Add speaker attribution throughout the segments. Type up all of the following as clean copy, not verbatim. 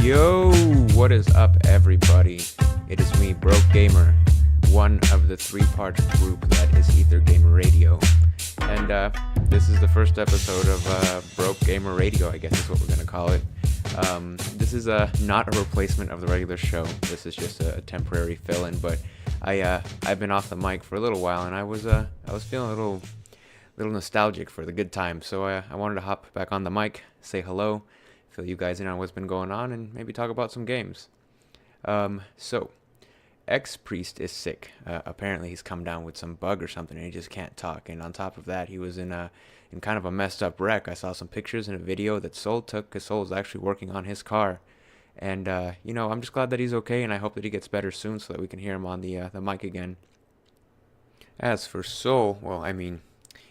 Speaker 1: Yo, what is up, everybody? It is me, Broke Gamer, one of the three-part group that is Ether Gamer Radio. And this is the first episode of Broke Gamer Radio, I guess is what we're going to call it. This is not a replacement of the regular show. This is just a temporary fill-in, but I've been off the mic for a little while, and I was feeling a little nostalgic for the good times, so I wanted to hop back on the mic, say hello, fill you guys in on what's been going on, and maybe talk about some games. So Xpriest is sick. Apparently he's come down with some bug or something and he just can't talk, and on top of that he was in kind of a messed up wreck. I saw some pictures and a video that Soul took because Soul is actually working on his car, and I'm just glad that he's okay, and I hope that he gets better soon so that we can hear him on the mic again. As for Soul, well, I mean,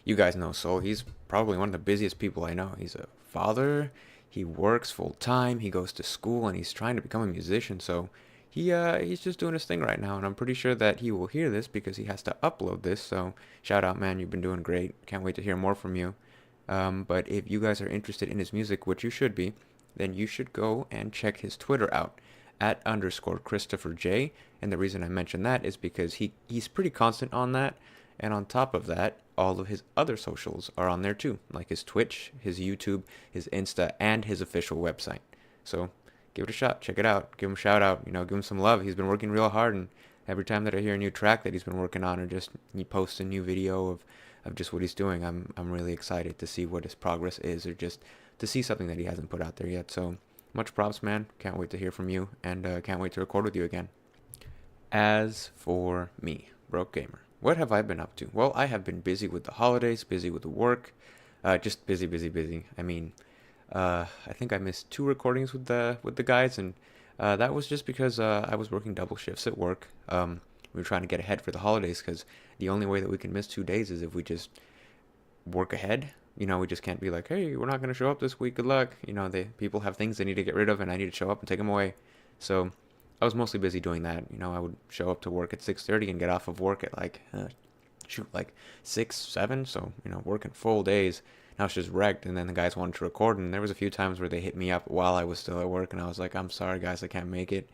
Speaker 1: you guys know Soul. He's probably one of the busiest people I know. He's a father, he works full time, he goes to school, and he's trying to become a musician, so he's just doing his thing right now, and I'm pretty sure that he will hear this because he has to upload this, so shout out, man, you've been doing great. Can't wait to hear more from you. But if you guys are interested in his music, which you should be, then you should go and check his Twitter out, @_ChristopherJ, and the reason I mention that is because he's pretty constant on that, and on top of that, all of his other socials are on there too, like his Twitch, his YouTube, his Insta, and his official website. So give it a shot, check it out, give him a shout out, give him some love. He's been working real hard, and every time that I hear a new track that he's been working on, or just he posts a new video of just what he's doing, I'm really excited to see what his progress is, or just to see something that he hasn't put out there yet. So much props, man. Can't wait to hear from you, and can't wait to record with you again. As for me, Broke Gamer, what have I been up to? Well, I have been busy with the holidays, busy with the work, just busy. I mean, I think I missed 2 recordings with the guys, and that was just because I was working double shifts at work. We were trying to get ahead for the holidays, because the only way that we can miss 2 days is if we just work ahead. We just can't be like, hey, we're not going to show up this week, good luck. People have things they need to get rid of, and I need to show up and take them away. So I was mostly busy doing that. I would show up to work at 6:30 and get off of work at like 6, 7. So, working full days. And I was just wrecked, and then the guys wanted to record, and there was a few times where they hit me up while I was still at work, and I was like, I'm sorry guys, I can't make it.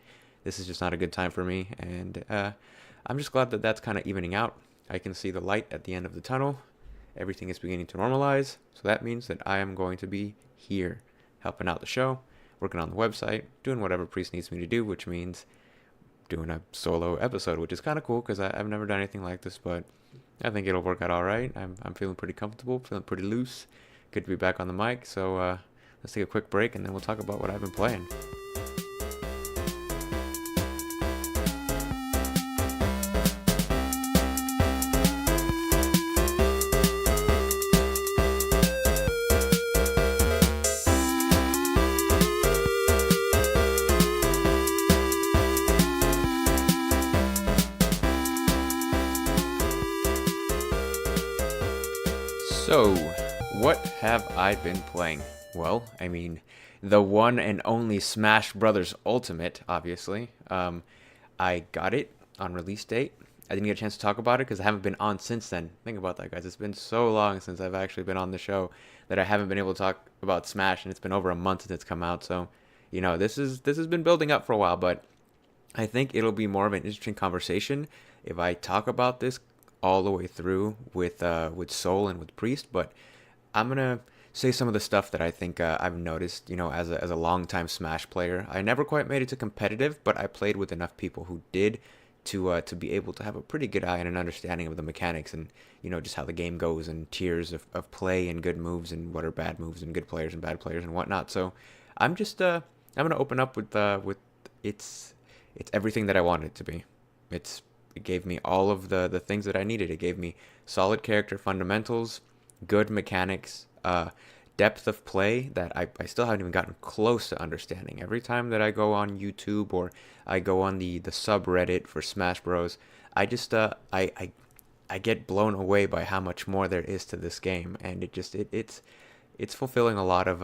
Speaker 1: This is just not a good time for me, and I'm just glad that that's kind of evening out. I can see the light at the end of the tunnel. Everything is beginning to normalize, so that means that I am going to be here, helping out the show, working on the website, doing whatever Priest needs me to do, which means doing a solo episode, which is kind of cool because I've never done anything like this, but I think it'll work out all right. I'm feeling pretty comfortable, feeling pretty loose. Good to be back on the mic, so let's take a quick break, and then we'll talk about what I've been playing. So, what have I been playing? Well, I mean, the one and only Smash Brothers Ultimate, obviously. I got it on release date. I didn't get a chance to talk about it because I haven't been on since then. Think about that, guys. It's been so long since I've actually been on the show that I haven't been able to talk about Smash, and it's been over a month since it's come out. So, this has been building up for a while, but I think it'll be more of an interesting conversation if I talk about this all the way through with Soul and with Priest. But I'm gonna say some of the stuff that I think I've noticed, as a longtime Smash player. I never quite made it to competitive, but I played with enough people who did to be able to have a pretty good eye and an understanding of the mechanics, and just how the game goes, and tiers of play and good moves, and what are bad moves and good players and bad players and whatnot. So I'm gonna open up with it's everything that I wanted it to be. It gave me all of the things that I needed. It gave me solid character fundamentals, good mechanics, depth of play that I still haven't even gotten close to understanding. Every time that I go on YouTube or I go on the subreddit for Smash Bros, I just I get blown away by how much more there is to this game, and it's fulfilling a lot of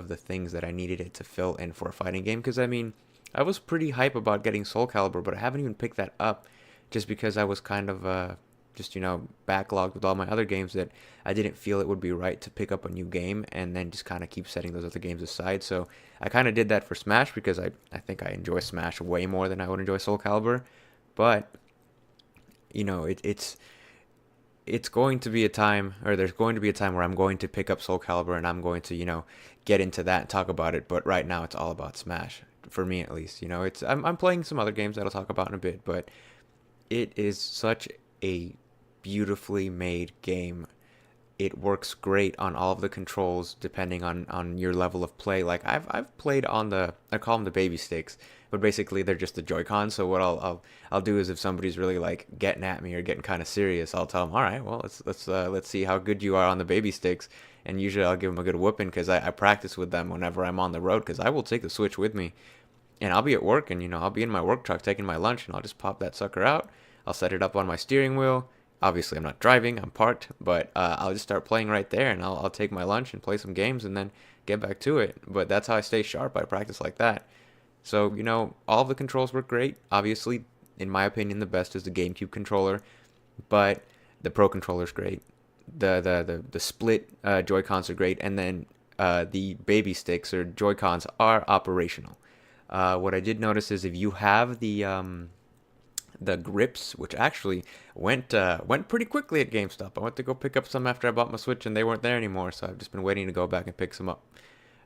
Speaker 1: the things that I needed it to fill in for a fighting game. Because I mean, I was pretty hype about getting Soul Calibur, but I haven't even picked that up, just because I was kind of just backlogged with all my other games that I didn't feel it would be right to pick up a new game and then just kind of keep setting those other games aside. So I kind of did that for Smash because I think I enjoy Smash way more than I would enjoy Soul Calibur. But it's going to be a time, or there's going to be a time where I'm going to pick up Soul Calibur and I'm going to, get into that and talk about it. But right now it's all about Smash, for me at least. I'm playing some other games that I'll talk about in a bit, but it is such a beautifully made game. It works great on all of the controls depending on your level of play. Like I've played on I call them the baby sticks, but basically they're just the Joy-Cons. So what I'll do is if somebody's really like getting at me or getting kind of serious, I'll tell them, all right, well let's see how good you are on the baby sticks, and usually I'll give them a good whooping because I practice with them whenever I'm on the road because I will take the Switch with me, and I'll be at work and I'll be in my work truck taking my lunch and I'll just pop that sucker out. I'll set it up on my steering wheel. Obviously, I'm not driving, I'm parked, but I'll just start playing right there and I'll take my lunch and play some games and then get back to it. But that's how I stay sharp. I practice like that. So, all of the controls work great. Obviously, in my opinion, the best is the GameCube controller, but the Pro controller is great. The split Joy-Cons are great, and then the baby sticks or Joy-Cons are operational. What I did notice is if you have the grips, which actually went pretty quickly at GameStop. I went to go pick up some after I bought my Switch, and they weren't there anymore. So I've just been waiting to go back and pick some up.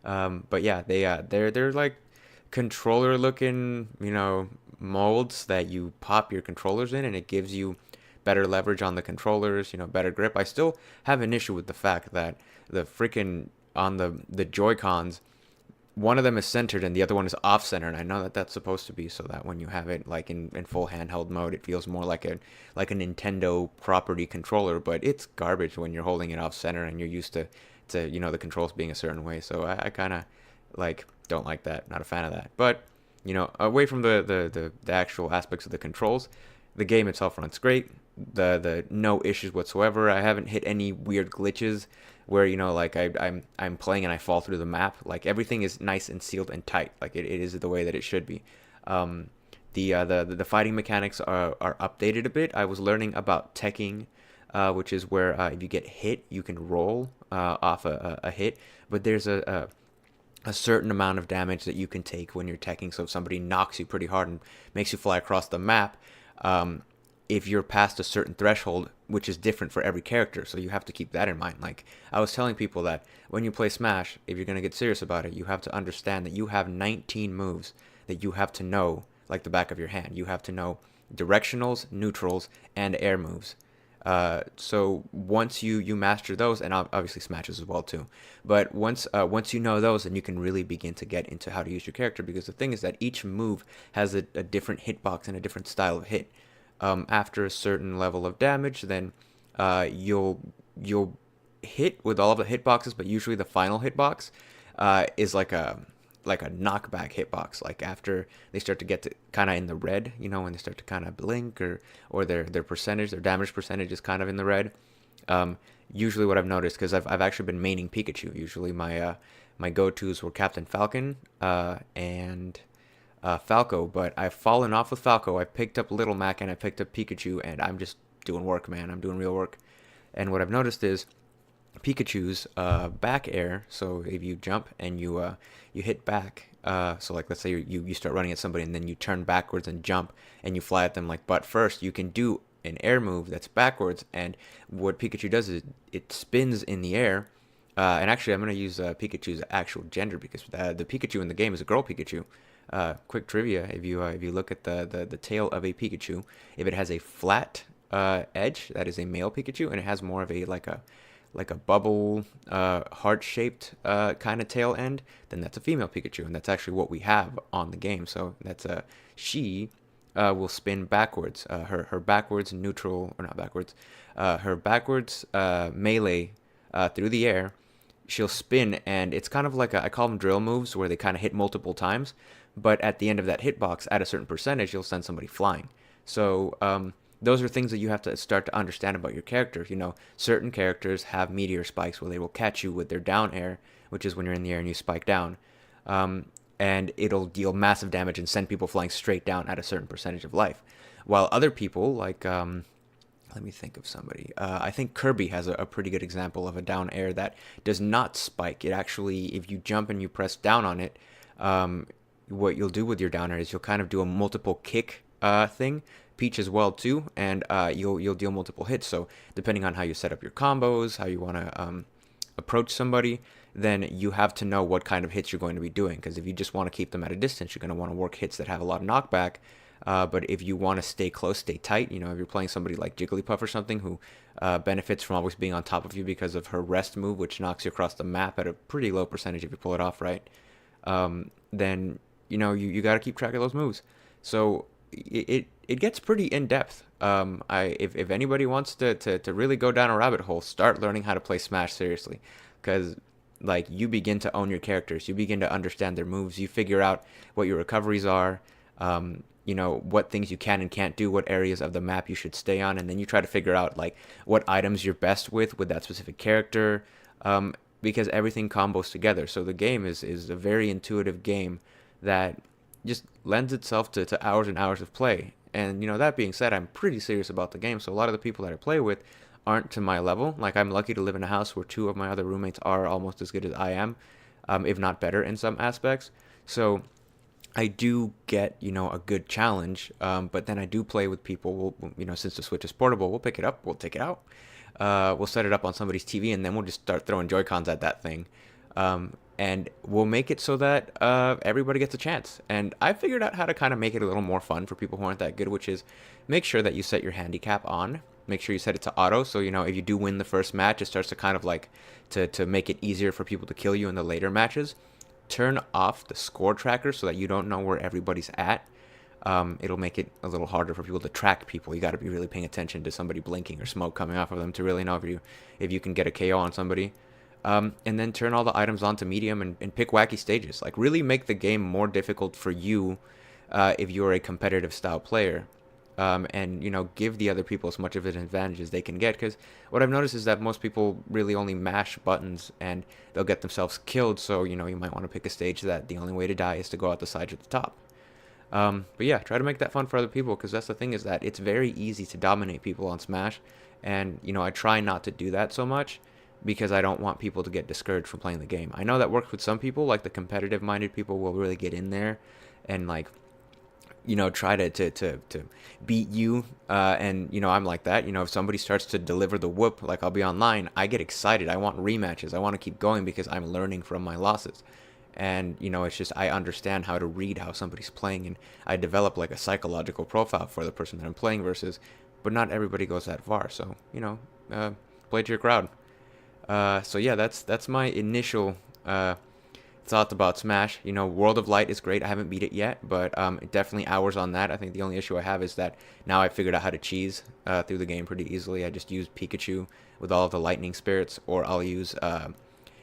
Speaker 1: But yeah, they're like controller looking molds that you pop your controllers in, and it gives you better leverage on the controllers. Better grip. I still have an issue with the fact that the freaking on the Joy-Cons, one of them is centered and the other one is off center, and I know that that's supposed to be so that when you have it like in full handheld mode, it feels more like a Nintendo property controller, but it's garbage when you're holding it off center and you're used to the controls being a certain way. So I kind of like don't like that, not a fan of that. But away from the actual aspects of the controls, the game itself runs great. The no issues whatsoever. I haven't hit any weird glitches where like I'm playing and I fall through the map. Like everything is nice and sealed and tight. Like it is the way that it should be. The fighting mechanics are updated a bit. I was learning about teching, which is where if you get hit, you can roll off a hit. But there's a certain amount of damage that you can take when you're teching. So if somebody knocks you pretty hard and makes you fly across the map, if you're past a certain threshold, which is different for every character, so you have to keep that in mind. Like I was telling people that when you play Smash, if you're going to get serious about it, you have to understand that you have 19 moves that you have to know like the back of your hand. You have to know directionals, neutrals, and air moves. So once you master those, and obviously smashes as well too, but once you know those, then you can really begin to get into how to use your character, because the thing is that each move has a different hitbox and a different style of hit. After a certain level of damage, then you'll hit with all of the hitboxes, but usually the final hitbox is like a knockback hitbox. Like after they start to get to kind of in the red, when they start to kind of blink or their percentage, their damage percentage is kind of in the red. Usually what I've noticed, because I've actually been maining Pikachu. Usually my go-tos were Captain Falcon and Falco, but I've fallen off with Falco. I picked up Little Mac and I picked up Pikachu, and I'm just doing work, man. I'm doing real work. And what I've noticed is Pikachu's back air. So if you jump and you hit back, so like let's say you start running at somebody and then you turn backwards and jump and you fly at them like butt first, you can do an air move that's backwards. And what Pikachu does is it spins in the air. And actually, I'm going to use Pikachu's actual gender, because the Pikachu in the game is a girl Pikachu. Quick trivia: if you look at the tail of a Pikachu, if it has a flat edge, that is a male Pikachu, and it has more of a like a bubble heart-shaped kind of tail end, then that's a female Pikachu, and that's actually what we have on the game. So that's she will spin backwards. Her backwards neutral, or not backwards, her backwards melee through the air. She'll spin, and it's kind of like I call them drill moves, where they kind of hit multiple times, but at the end of that hitbox, at a certain percentage, you'll send somebody flying. So those are things that you have to start to understand about your character. Certain characters have meteor spikes where they will catch you with their down air, which is when you're in the air and you spike down, and it'll deal massive damage and send people flying straight down at a certain percentage of life. While other people, like let me think of somebody. I think Kirby has a pretty good example of a down air that does not spike. It actually, if you jump and you press down on it, um, what you'll do with your down air is you'll kind of do a multiple kick thing. Peach as well too, and you'll deal multiple hits. So depending on how you set up your combos, how you want to approach somebody, then you have to know what kind of hits you're going to be doing. Because if you just want to keep them at a distance, you're going to want to work hits that have a lot of knockback. But if you want to stay close, stay tight, you know, if you're playing somebody like Jigglypuff or something who benefits from always being on top of you because of her rest move, which knocks you across the map at a pretty low percentage if you pull it off right, then, you know, you got to keep track of those moves. So it gets pretty in depth. If anybody wants to really go down a rabbit hole, start learning how to play Smash seriously, because like you begin to own your characters, you begin to understand their moves, you figure out what your recoveries are, you know, what things you can and can't do, what areas of the map you should stay on, and then you try to figure out like what items you're best with that specific character, because everything combos together. So the game is a very intuitive game that just lends itself to hours and hours of play. And you know, that being said, I'm pretty serious about the game, so a lot of the people that I play with aren't to my level. Like, I'm lucky to live in a house where two of my other roommates are almost as good as I am, if not better in some aspects. So I do get, you know, a good challenge, but then I do play with people. We'll, you know, since the Switch is portable, we'll pick it up, we'll take it out, we'll set it up on somebody's TV, and then we'll just start throwing Joy-Cons at that thing. And we'll make it so that everybody gets a chance. And I figured out how to kind of make it a little more fun for people who aren't that good, which is make sure that you set your handicap on. Make sure you set it to auto, so you know if you do win the first match, it starts to kind of like to make it easier for people to kill you in the later matches. Turn off the score tracker so that you don't know where everybody's at. It'll make it a little harder for people to track people. You got to be really paying attention to somebody blinking or smoke coming off of them to really know if you can get a KO on somebody. And then turn all the items onto medium and pick wacky stages. Like, really make the game more difficult for you if you're a competitive style player. And, you know, give the other people as much of an advantage as they can get. Because what I've noticed is that most people really only mash buttons and they'll get themselves killed. So, you know, you might want to pick a stage that the only way to die is to go out the side or the top. But yeah, try to make that fun for other people, because that's the thing, is that it's very easy to dominate people on Smash. And, you know, I try not to do that so much, because I don't want people to get discouraged from playing the game. I know that works with some people, like the competitive minded people will really get in there and, like, you know, try to beat you, and, you know, I'm like that. You know, if somebody starts to deliver the whoop, like, I'll be online, I get excited, I want rematches, I want to keep going because I'm learning from my losses. And, you know, it's just, I understand how to read how somebody's playing, and I develop like a psychological profile for the person that I'm playing versus, but not everybody goes that far. So, you know, play to your crowd. So yeah, that's my initial thoughts about Smash. You know, World of Light is great. I haven't beat it yet, but definitely hours on that. I think the only issue I have is that now I figured out how to cheese through the game pretty easily. I just use Pikachu with all of the lightning spirits, or I'll use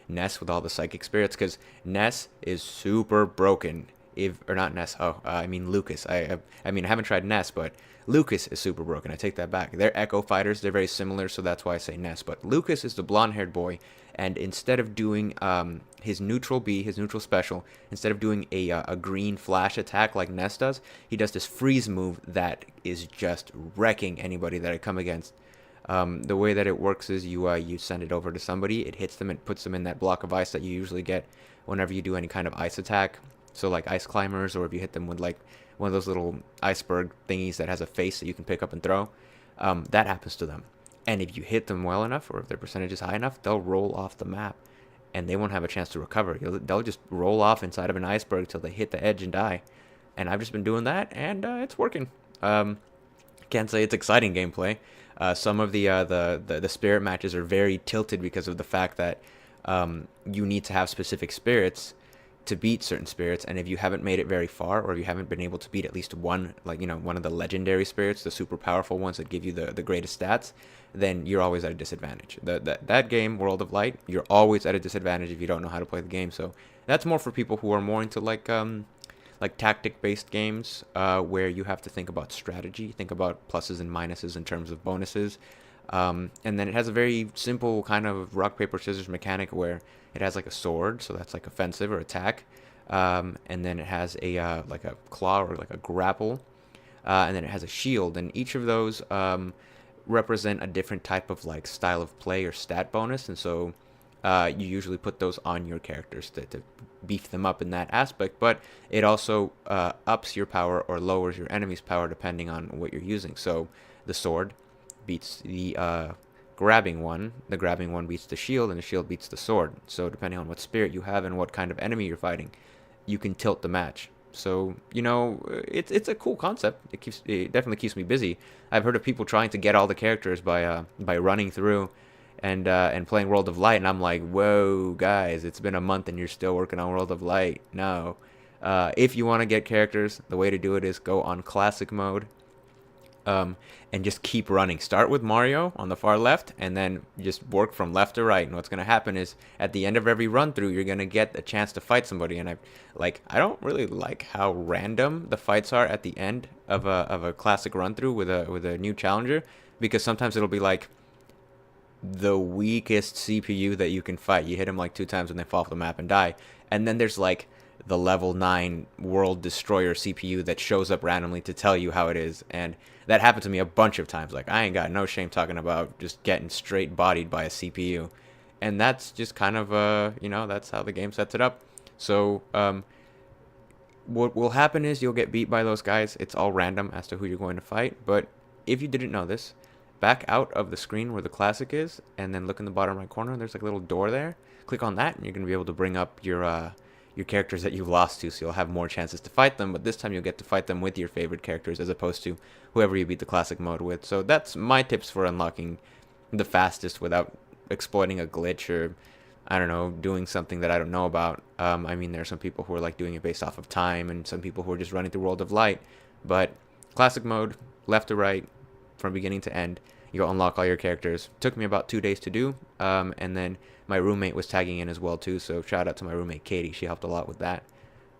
Speaker 1: Ness with all the psychic spirits, because Ness is super broken. Or not Ness. I mean Lucas. I mean, I haven't tried Ness, but Lucas is super broken. I take that back. They're Echo Fighters. They're very similar, so that's why I say Ness. But Lucas is the blonde-haired boy, and instead of doing his neutral B, his neutral special, instead of doing a green flash attack like Ness does, he does this freeze move that is just wrecking anybody that I come against. The way that it works is you send it over to somebody, it hits them and puts them in that block of ice that you usually get whenever you do any kind of ice attack. So like ice climbers, or if you hit them with like one of those little iceberg thingies that has a face that you can pick up and throw, that happens to them. And if you hit them well enough, or if their percentage is high enough, they'll roll off the map, and they won't have a chance to recover. They'll just roll off inside of an iceberg till they hit the edge and die. And I've just been doing that, and it's working. Can't say it's exciting gameplay. Some of the spirit matches are very tilted because of the fact that you need to have specific spirits to beat certain spirits, and if you haven't made it very far, or if you haven't been able to beat at least one, like, you know, one of the legendary spirits, the super powerful ones that give you the greatest stats, then you're always at a disadvantage. That game, World of Light, you're always at a disadvantage if you don't know how to play the game. So that's more for people who are more into like tactic based games, where you have to think about strategy, think about pluses and minuses in terms of bonuses. And then it has a very simple kind of rock paper scissors mechanic where it has like a sword, so that's like offensive or attack, and then it has a like a claw or like a grapple, and then it has a shield, and each of those represent a different type of like style of play or stat bonus, and so you usually put those on your characters to beef them up in that aspect. But it also ups your power or lowers your enemy's power depending on what you're using. So the sword beats the grabbing one. The grabbing one beats the shield, and the shield beats the sword. So depending on what spirit you have and what kind of enemy you're fighting, you can tilt the match. So it's a cool concept. It definitely keeps me busy. I've heard of people trying to get all the characters by running through and playing World of Light, and I'm like, whoa, guys, it's been a month and you're still working on World of Light. No. If you want to get characters, the way to do it is go on classic mode, and just keep running. Start with Mario on the far left, and then just work from left to right. And what's gonna happen is, at the end of every run through, you're gonna get a chance to fight somebody. And I don't really like how random the fights are at the end of a classic run through with a new challenger, because sometimes it'll be like the weakest CPU that you can fight. You hit them like 2 times and they fall off the map and die. And then there's like the level 9 world destroyer CPU that shows up randomly to tell you how it is. And that happened to me a bunch of times. Like, I ain't got no shame talking about just getting straight bodied by a CPU. And that's just kind of that's how the game sets it up. So what will happen is you'll get beat by those guys. It's all random as to who you're going to fight. But if you didn't know this, back out of the screen where the classic is, and then look in the bottom right corner, there's like a little door there. Click on that, and you're going to be able to bring up your characters that you've lost to, so you'll have more chances to fight them. But this time you'll get to fight them with your favorite characters as opposed to whoever you beat the classic mode with. So that's my tips for unlocking the fastest without exploiting a glitch or, I don't know, doing something that I don't know about. I mean, there are some people who are like doing it based off of time, and some people who are just running through World of Light. But classic mode, left to right, from beginning to end, you'll unlock all your characters. Took me about 2 days to do, and then my roommate was tagging in as well too, so shout out to my roommate Katie. She helped a lot with that.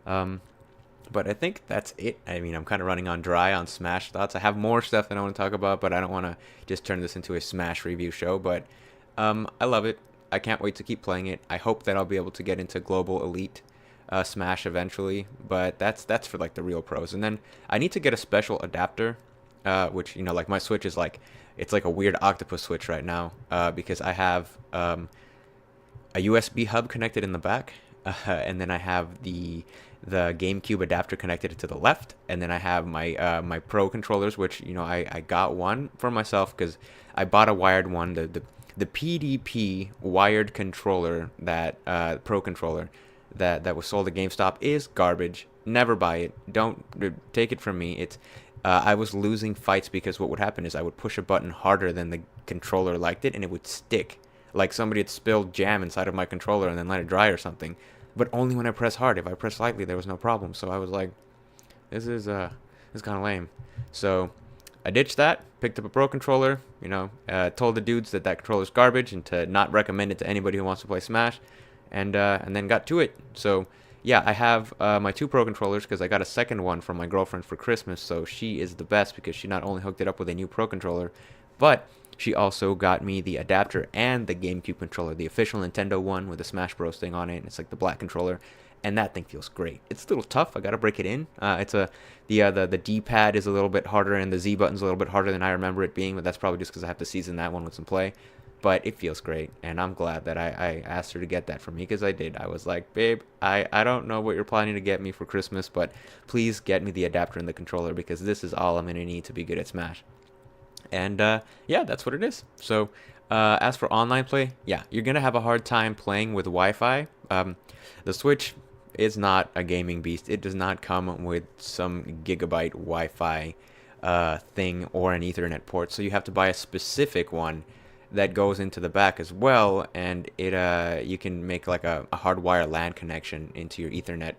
Speaker 1: But I think that's it. I mean, I'm kind of running on dry on Smash thoughts. I have more stuff that I want to talk about, but I don't want to just turn this into a Smash review show. But I love it. I can't wait to keep playing it. I hope that I'll be able to get into Global Elite Smash eventually, but that's for like the real pros. And then I need to get a special adapter, which, like my Switch is like, it's like a weird octopus switch right now, because I have a USB hub connected in the back, and then I have the GameCube adapter connected to the left, and then I have my my Pro controllers, which I got one for myself because I bought a wired one, the PDP wired controller, that Pro controller that was sold at GameStop is garbage. Never buy it. Don't take it from me. It's I was losing fights because what would happen is I would push a button harder than the controller liked it, and it would stick. Like somebody had spilled jam inside of my controller and then let it dry or something. But only when I press hard. If I press lightly, there was no problem. So I was like, this is kind of lame. So I ditched that, picked up a Pro controller, told the dudes that controller's garbage and to not recommend it to anybody who wants to play Smash, and then got to it. So yeah, I have my 2 Pro controllers because I got a second one from my girlfriend for Christmas. So she is the best because she not only hooked it up with a new Pro controller, but she also got me the adapter and the GameCube controller, the official Nintendo one with the Smash Bros thing on it. And it's like the black controller, and that thing feels great. It's a little tough. I gotta break it in. The D-pad is a little bit harder, and the Z button's a little bit harder than I remember it being. But that's probably just because I have to season that one with some play. But it feels great, and I'm glad that I asked her to get that for me, because I did. I was like, babe, I don't know what you're planning to get me for Christmas, but please get me the adapter and the controller, because this is all I'm gonna need to be good at Smash. And yeah, that's what it is. So as for online play, yeah, you're going to have a hard time playing with Wi-Fi. The Switch is not a gaming beast. It does not come with some gigabyte Wi-Fi thing or an Ethernet port. So you have to buy a specific one that goes into the back as well. And you can make like a hardwire LAN connection into your Ethernet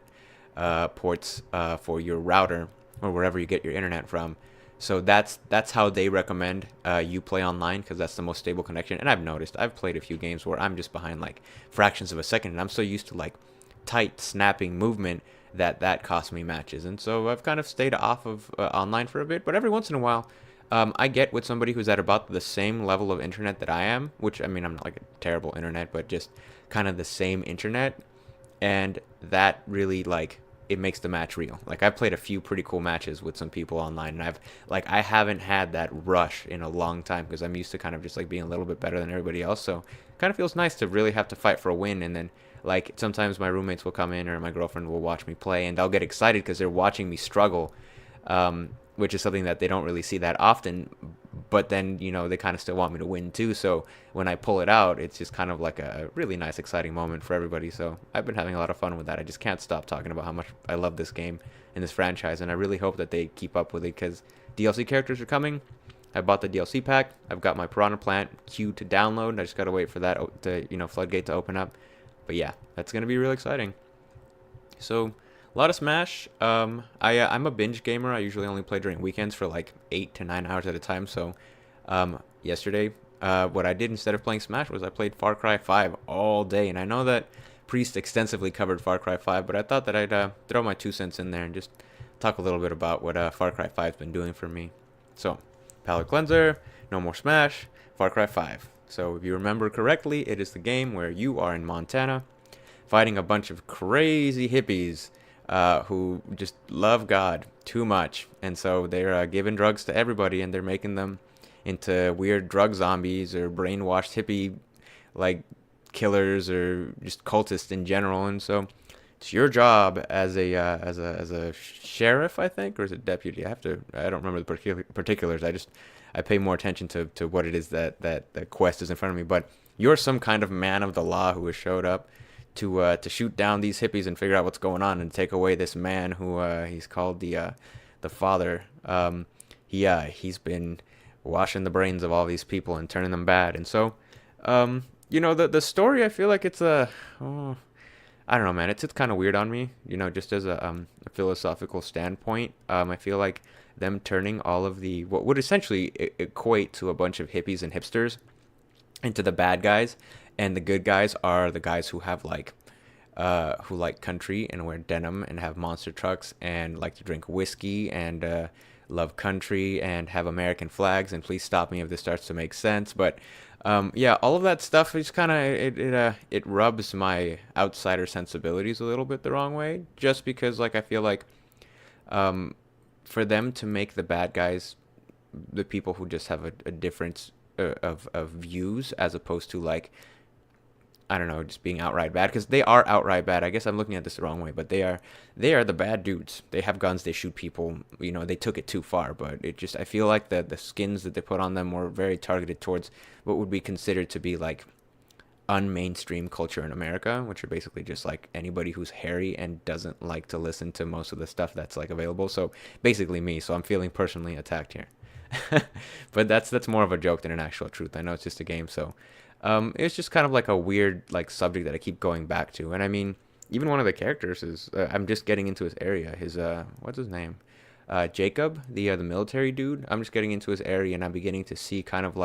Speaker 1: ports for your router or wherever you get your internet from. So that's how they recommend you play online, because that's the most stable connection. And I've noticed, I've played a few games where I'm just behind like fractions of a second, and I'm so used to like tight snapping movement that costs me matches. And so I've kind of stayed off of online for a bit. But every once in a while, I get with somebody who's at about the same level of internet that I am, which, I mean, I'm not like a terrible internet, but just kind of the same internet. And that really like it makes the match real. Like I've played a few pretty cool matches with some people online, and I haven't had that rush in a long time because I'm used to kind of just like being a little bit better than everybody else. So it kind of feels nice to really have to fight for a win, and then like sometimes my roommates will come in or my girlfriend will watch me play, and they'll get excited because they're watching me struggle, which is something that they don't really see that often. But then they kind of still want me to win too. So when I pull it out, it's just kind of like a really nice, exciting moment for everybody. So I've been having a lot of fun with that. I just can't stop talking about how much I love this game and this franchise, and I really hope that they keep up with it because DLC characters are coming. I bought the DLC pack. I've got my Piranha Plant queued to download. I just gotta wait for that floodgate to open up. But yeah, that's gonna be real exciting. So a lot of Smash. I'm a binge gamer. I usually only play during weekends for like 8 to 9 hours at a time. So yesterday, what I did instead of playing Smash was I played Far Cry 5 all day. And I know that Priest extensively covered Far Cry 5, but I thought that I'd throw my 2 cents in there and just talk a little bit about what Far Cry 5's been doing for me. So, palate cleanser, no more Smash, Far Cry 5. So if you remember correctly, it is the game where you are in Montana fighting a bunch of crazy hippies who just love God too much. And so they're giving drugs to everybody, and they're making them into weird drug zombies or brainwashed hippie like killers or just cultists in general. And so it's your job as a sheriff, I think, or is it deputy? I don't remember the particulars. I pay more attention to what it is that the quest is in front of me. But you're some kind of man of the law who has showed up to shoot down these hippies and figure out what's going on and take away this man who he's called the father. He's been washing the brains of all these people and turning them bad. And so the story, I feel like it's I don't know, man. It's kind of weird on me, just as a philosophical standpoint. I feel like them turning all of the what would essentially equate to a bunch of hippies and hipsters into the bad guys, and the good guys are the guys who have who like country and wear denim and have monster trucks and like to drink whiskey and love country and have American flags. And please stop me if this starts to make sense, but yeah, all of that stuff is kind of it rubs my outsider sensibilities a little bit the wrong way, just because I feel like for them to make the bad guys the people who just have a difference of views, as opposed to I don't know, just being outright bad, because they are outright bad. I guess I'm looking at this the wrong way, but they are the bad dudes. They have guns, they shoot people. They took it too far, but I feel like the skins that they put on them were very targeted towards what would be considered to be unmainstream culture in America, which are basically just anybody who's hairy and doesn't like to listen to most of the stuff that's available. So basically me. So I'm feeling personally attacked here. But that's more of a joke than an actual truth. I know it's just a game, so it's just kind of a weird subject that I keep going back to. And I mean, even one of the characters is I'm just getting into his area. His what's his name? Jacob, the military dude. I'm just getting into his area, and I'm beginning to see kind of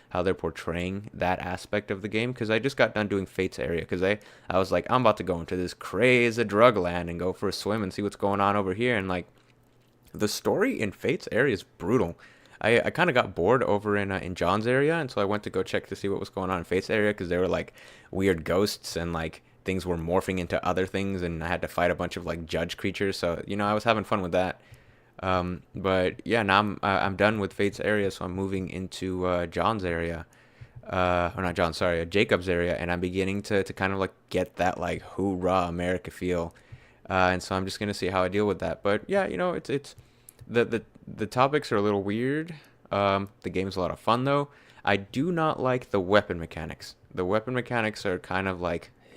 Speaker 1: how they're portraying that aspect of the game, because I just got done doing Fate's area, because I was like, I'm about to go into this crazy drug land and go for a swim and see what's going on over here. And the story in Fate's area is brutal. I kind of got bored over in John's area, and so I went to go check to see what was going on in Fate's area, because there were weird ghosts and things were morphing into other things, and I had to fight a bunch of judge creatures. So I was having fun with that. But yeah, now I'm done with Fate's area, so I'm moving into John's area, or not John, sorry, Jacob's area, and I'm beginning to kind of get that hoorah America feel, and so I'm just gonna see how I deal with that. But yeah, it's the topics are a little weird. The game's a lot of fun though. I do not like the weapon mechanics. The weapon mechanics are kind of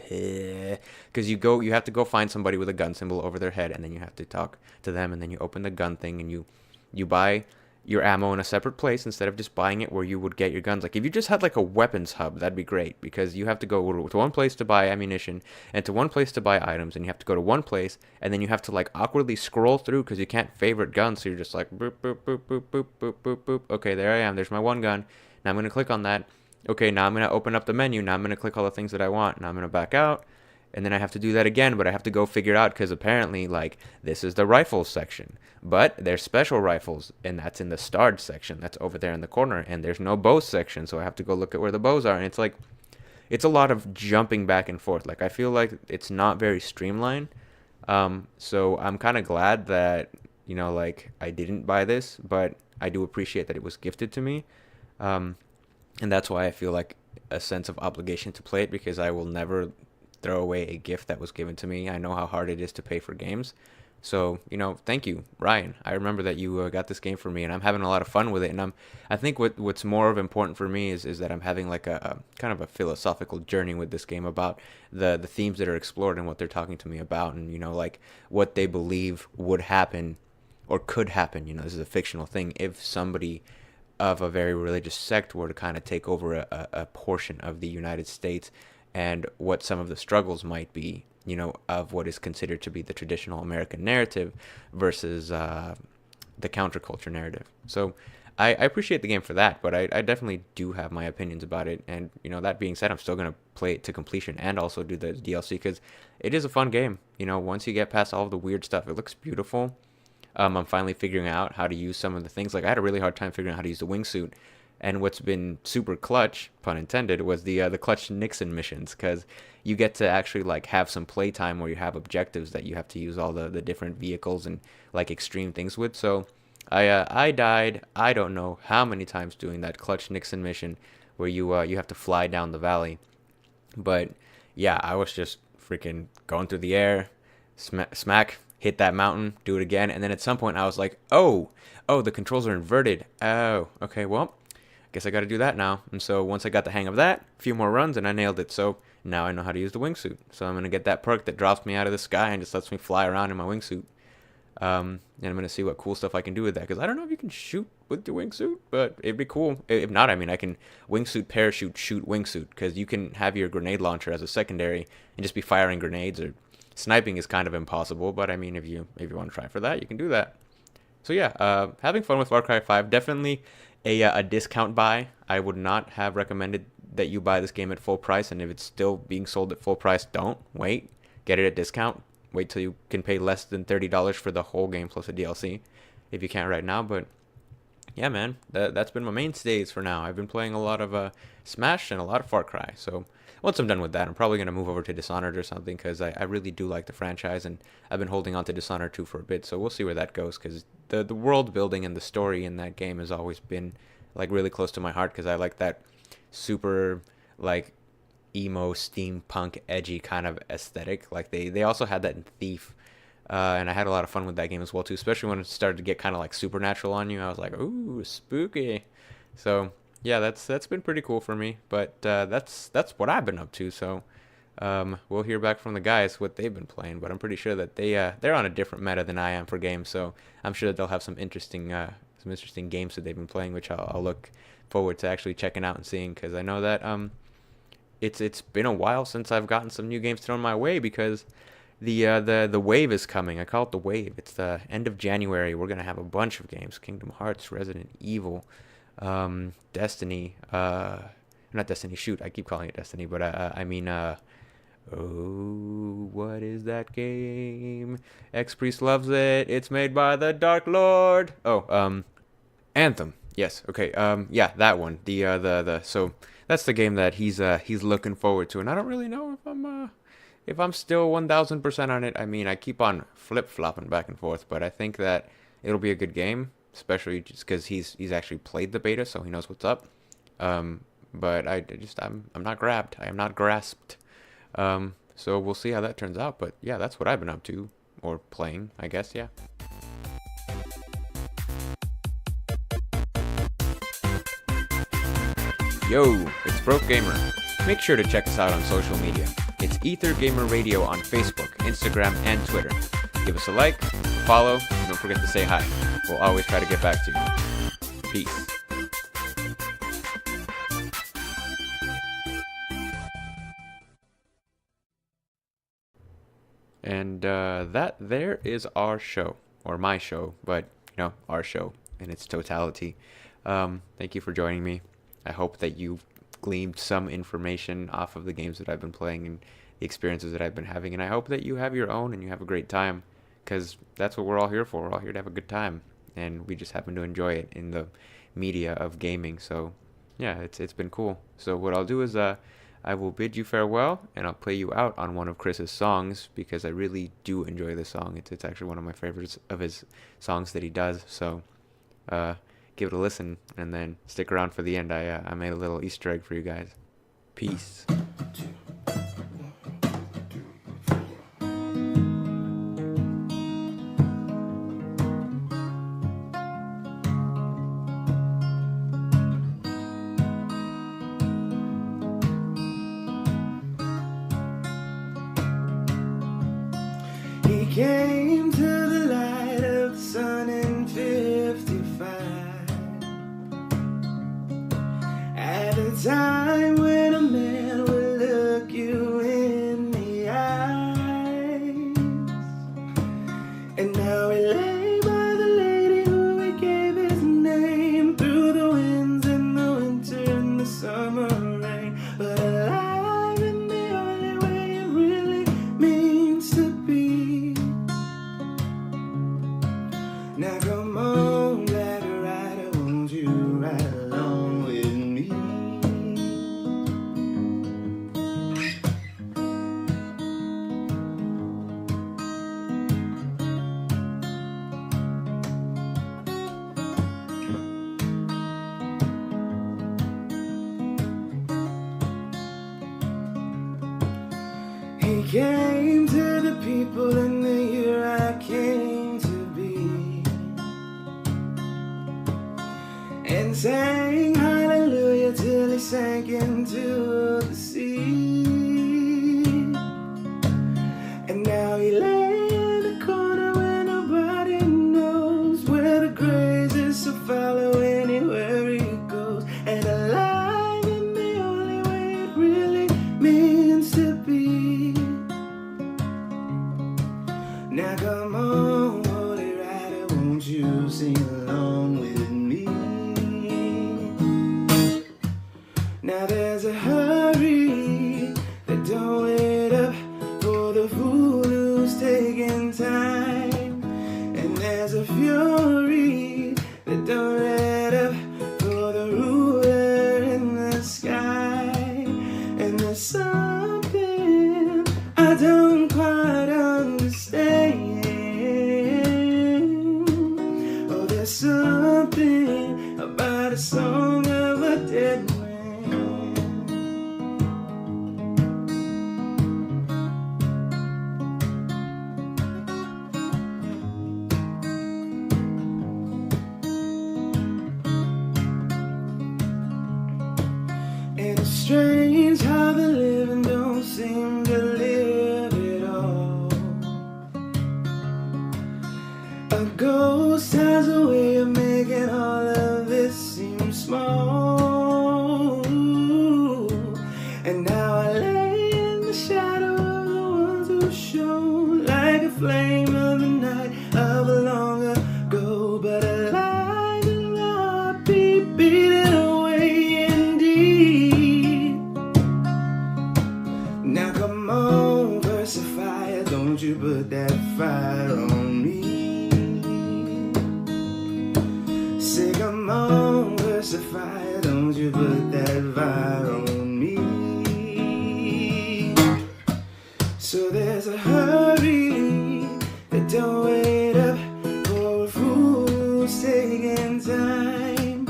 Speaker 1: because you have to go find somebody with a gun symbol over their head, and then you have to talk to them, and then you open the gun thing, and you buy your ammo in a separate place instead of just buying it where you would get your guns. If you just had a weapons hub, that'd be great, because you have to go to one place to buy ammunition and to one place to buy items, and you have to go to one place, and then you have to awkwardly scroll through because you can't favorite guns, so you're just boop boop boop boop boop boop boop boop. Okay, there I am. There's my one gun. Now I'm gonna click on that. Okay, now I'm going to open up the menu. Now I'm going to click all the things that I want. Now I'm going to back out. And then I have to do that again, but I have to go figure out, because apparently, this is the rifles section. But there's special rifles, and that's in the starred section. That's over there in the corner. And there's no bows section, so I have to go look at where the bows are. And it's a lot of jumping back and forth. I feel like it's not very streamlined. So I'm kind of glad that, like I didn't buy this, but I do appreciate that it was gifted to me. Um, and that's why I feel like a sense of obligation to play it because I will never throw away a gift that was given to me. I know how hard it is to pay for games. So, thank you, Ryan. I remember that you got this game for me, and I'm having a lot of fun with it. And I think what's more of important for me is that I'm having like a kind of a philosophical journey with this game about the themes that are explored and what they're talking to me about, and like what they believe would happen or could happen. This is a fictional thing if somebody of a very religious sect were to kind of take over a portion of the United States and what some of the struggles might be, of what is considered to be the traditional American narrative versus the counterculture narrative. So I appreciate the game for that, but I definitely do have my opinions about it. And, that being said, I'm still going to play it to completion and also do the DLC because it is a fun game. Once you get past all of the weird stuff, it looks beautiful. I'm finally figuring out how to use some of the things. Like I had a really hard time figuring out how to use the wingsuit, and what's been super clutch, pun intended, was the clutch Nixon missions because you get to actually like have some playtime where you have objectives that you have to use all the different vehicles and like extreme things with. So I died I don't know how many times doing that clutch Nixon mission where you have to fly down the valley. But yeah, I was just freaking going through the air, smack, hit that mountain, do it again, and then at some point I was like, oh, the controls are inverted. Oh, okay, well, guess I got to do that now. And so once I got the hang of that, a few more runs, and I nailed it. So now I know how to use the wingsuit. So I'm gonna get that perk that drops me out of the sky and just lets me fly around in my wingsuit. And I'm gonna see what cool stuff I can do with that because I don't know if you can shoot with your wingsuit, but it'd be cool. If not, I mean, I can wingsuit, parachute, shoot, wingsuit because you can have your grenade launcher as a secondary and just be firing grenades. Or sniping is kind of impossible, but I mean, if you want to try for that, you can do that. So yeah, having fun with Far Cry 5. Definitely a discount buy. I would not have recommended that you buy this game at full price, and if it's still being sold at full price, don't wait. Get it at discount. Wait till you can pay less than $30 for the whole game plus a DLC, if you can't right now. But yeah, man, that's been my mainstays for now. I've been playing a lot of Smash and a lot of Far Cry. So once I'm done with that, I'm probably gonna move over to Dishonored or something because I really do like the franchise and I've been holding on to Dishonored 2 for a bit. So we'll see where that goes because the world building and the story in that game has always been like really close to my heart because I like that super like emo steampunk edgy kind of aesthetic. Like they also had that in Thief. And I had a lot of fun with that game as well too, especially when it started to get kind of like supernatural on you. I was like, ooh, spooky. So yeah, that's been pretty cool for me. But that's what I've been up to. So we'll hear back from the guys what they've been playing. But I'm pretty sure that they're on a different meta than I am for games. So I'm sure that they'll have some interesting games that they've been playing, which I'll look forward to actually checking out and seeing because I know that it's been a while since I've gotten some new games thrown my way because the wave is coming. I call it the wave. It's the end of January. We're gonna have a bunch of games: Kingdom Hearts, Resident Evil, Destiny. Not Destiny. Shoot, I keep calling it Destiny, but I mean oh, what is that game? Xpriest loves it. It's made by the Dark Lord. Oh, Anthem. Yes. Okay. Yeah, that one. The so that's the game that he's looking forward to, and I don't really know if I'm still 1000% on it. I mean, I keep on flip flopping back and forth, but I think that it'll be a good game, especially just because he's actually played the beta, so he knows what's up. But I'm not grabbed. I am not grasped. So we'll see how that turns out. But yeah, that's what I've been up to or playing, I guess. Yeah. Yo, it's Broke Gamer. Make sure to check us out on social media. It's Ether Gamer Radio on Facebook, Instagram, and Twitter. Give us a like, follow, and don't forget to say hi. We'll always try to get back to you. Peace. And that there is our show, or my show, but our show in its totality. Thank you for joining me. I hope that you gleaned some information off of the games that I've been playing and the experiences that I've been having. And I hope that you have your own and you have a great time because that's what we're all here for. We're all here to have a good time. And we just happen to enjoy it in the media of gaming. So yeah, it's been cool. So what I'll do is I will bid you farewell, and I'll play you out on one of Chris's songs because I really do enjoy this song. It's actually one of my favorites of his songs that he does. So uh, give it a listen, and then stick around for the end. I made a little Easter egg for you guys. Peace.
Speaker 2: He came to the light of the sun in 55, at a time when a man would look you in the eyes. And now he lay by the lady who he gave his name, through the winds in the winter and the summer rain, but alive in the only way it really means to be. Now come on, Black Rider, won't you ride along with me? He came to the people in the year I came to be, and sang hallelujah till he sank into the sea. And now he lay in the corner where nobody knows, where the graze is, so follow anywhere he goes, and alive in the only way it really means to be. Now come on, Holy Rider, won't you sing along with me? Now there's a hurry that don't wait up for the fool who's taking time, and there's a fury that don't let up for the ruler in the sky. And there's something I don't quite understand. Oh, there's something about a song of a dead man. And it's strange how the living don't seem to live at all. A ghost has a way of making all of this seem small. And now I lay in the shadow of the ones who shone like a flame of the night of a long ago, but alive in the heartbeat beating away indeed. Now come on, Versifier, don't you put that fire on me. Say come on, Versifier, don't you put that fire on me. So there's a hurry that don't wait up for a fool who's taking time,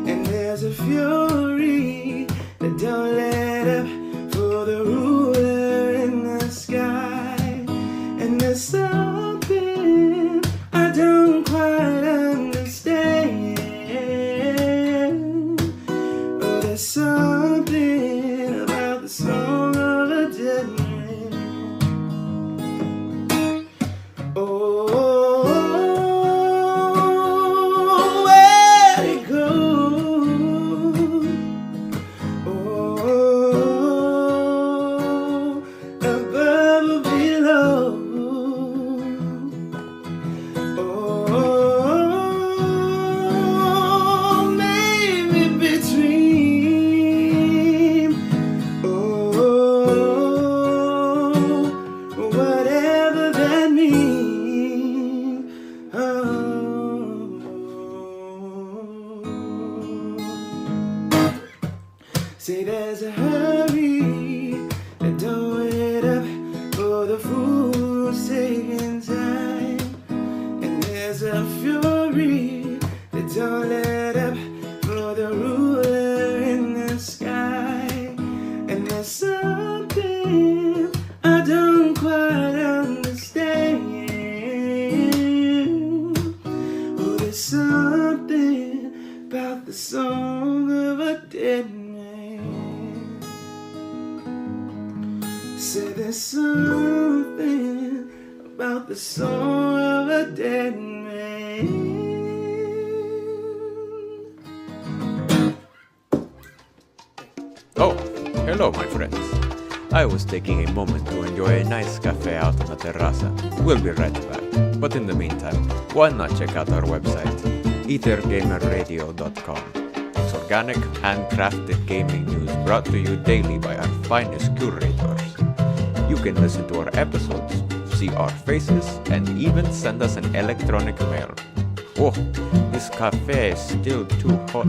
Speaker 2: and there's a fury that don't let up for the ruler in the sky. And there's something I don't quite understand. Oh, there's something about the song of a dead man. Oh, where'd it go? Oh, Say there's something about the soul of a dead man.
Speaker 1: Oh, hello my friends. I was taking a moment to enjoy a nice cafe out on the terraza. We'll be right back. But in the meantime, why not check out our website, ethergamerradio.com. It's organic, handcrafted gaming news brought to you daily by our finest curators. You can listen to our episodes, see our faces, and even send us an electronic mail. Oh, this cafe is still too hot.